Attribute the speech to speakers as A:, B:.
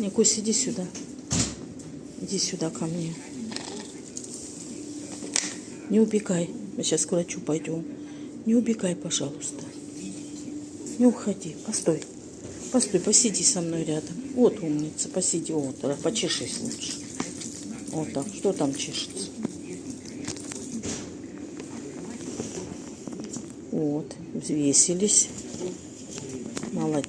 A: Никусь, иди сюда. Иди сюда ко мне. Не убегай. Мы сейчас к врачу пойдем. Не убегай, пожалуйста. Не уходи. Постой. Постой, посиди со мной рядом. Вот умница, посиди. Вот, почешись лучше. Вот так. Что там чешется? Вот, взвесились. Молодец.